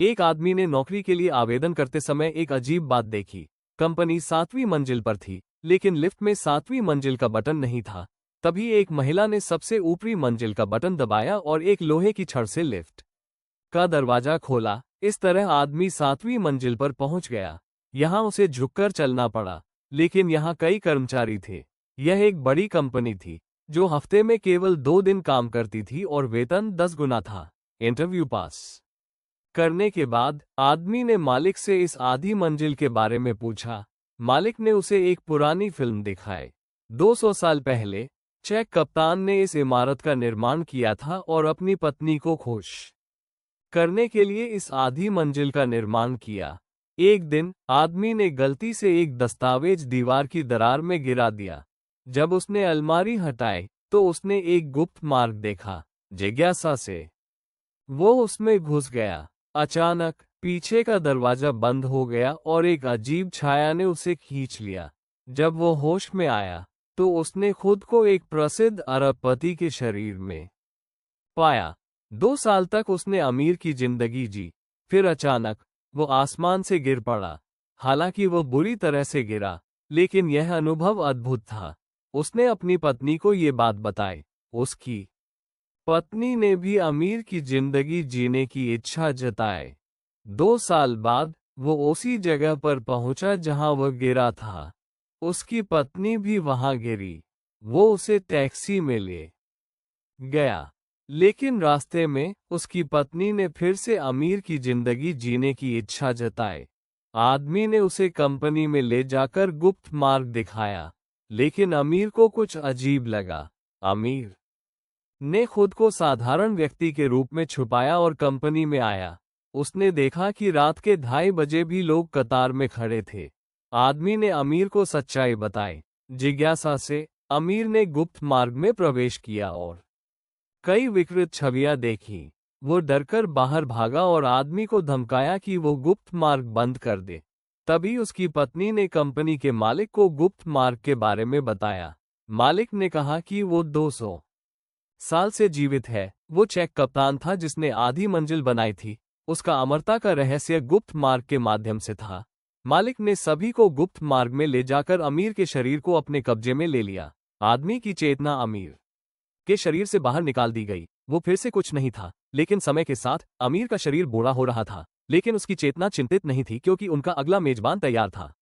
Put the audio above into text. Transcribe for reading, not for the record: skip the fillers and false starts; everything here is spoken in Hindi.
एक आदमी ने नौकरी के लिए आवेदन करते समय एक अजीब बात देखी। कंपनी 7वीं मंजिल पर थी, लेकिन लिफ्ट में 7वीं मंजिल का बटन नहीं था। तभी एक महिला ने सबसे ऊपरी मंजिल का बटन दबाया और एक लोहे की छड़ से लिफ्ट का दरवाजा खोला। इस तरह आदमी 7वीं मंजिल पर पहुंच गया। यहां उसे झुककर चलना पड़ा, लेकिन यहां कई कर्मचारी थे। यह एक बड़ी कंपनी थी जो हफ्ते में केवल 2 दिन काम करती थी और वेतन 10 गुना था। इंटरव्यू पास करने के बाद आदमी ने मालिक से इस आधी मंजिल के बारे में पूछा। मालिक ने उसे एक पुरानी फिल्म दिखाई। 200 साल पहले चेक कप्तान ने इस इमारत का निर्माण किया था और अपनी पत्नी को खुश करने के लिए इस आधी मंजिल का निर्माण किया। एक दिन आदमी ने गलती से एक दस्तावेज दीवार की दरार में गिरा दिया। जब उसने अलमारी हटाई तो उसने एक गुप्त मार्ग देखा। जिज्ञासा से वो उसमें घुस गया। अचानक पीछे का दरवाजा बंद हो गया और एक अजीब छाया ने उसे खींच लिया। जब वो होश में आया तो उसने खुद को एक प्रसिद्ध अरबपति के शरीर में पाया। 2 साल तक उसने अमीर की जिंदगी जी। फिर अचानक वो आसमान से गिर पड़ा। हालांकि वो बुरी तरह से गिरा, लेकिन यह अनुभव अद्भुत था। उसने अपनी पत्नी को ये बात बताई। उसकी पत्नी ने भी अमीर की जिंदगी जीने की इच्छा जताई। 2 साल बाद वो उसी जगह पर पहुंचा जहां वह गिरा था। उसकी पत्नी भी वहां गिरी। वो उसे टैक्सी में ले गया, लेकिन रास्ते में उसकी पत्नी ने फिर से अमीर की जिंदगी जीने की इच्छा जताई। आदमी ने उसे कंपनी में ले जाकर गुप्त मार्ग दिखाया, लेकिन अमीर को कुछ अजीब लगा। अमीर ने खुद को साधारण व्यक्ति के रूप में छुपाया और कंपनी में आया। उसने देखा कि रात के 2:30 बजे भी लोग कतार में खड़े थे। आदमी ने अमीर को सच्चाई बताई। जिज्ञासा से अमीर ने गुप्त मार्ग में प्रवेश किया और कई विकृत छवियां देखी। वो डरकर बाहर भागा और आदमी को धमकाया कि वो गुप्त मार्ग बंद कर दे। तभी उसकी पत्नी ने कंपनी के मालिक को गुप्त मार्ग के बारे में बताया। मालिक ने कहा कि वो 200 साल से जीवित है। वो चेक कप्तान था जिसने आधी मंजिल बनाई थी। उसका अमरता का रहस्य गुप्त मार्ग के माध्यम से था। मालिक ने सभी को गुप्त मार्ग में ले जाकर अमीर के शरीर को अपने कब्जे में ले लिया। आदमी की चेतना अमीर के शरीर से बाहर निकाल दी गई। वो फिर से कुछ नहीं था, लेकिन समय के साथ अमीर का शरीर बूढ़ा हो रहा था। लेकिन उसकी चेतना चिंतित नहीं थी, क्योंकि उनका अगला मेजबान तैयार था।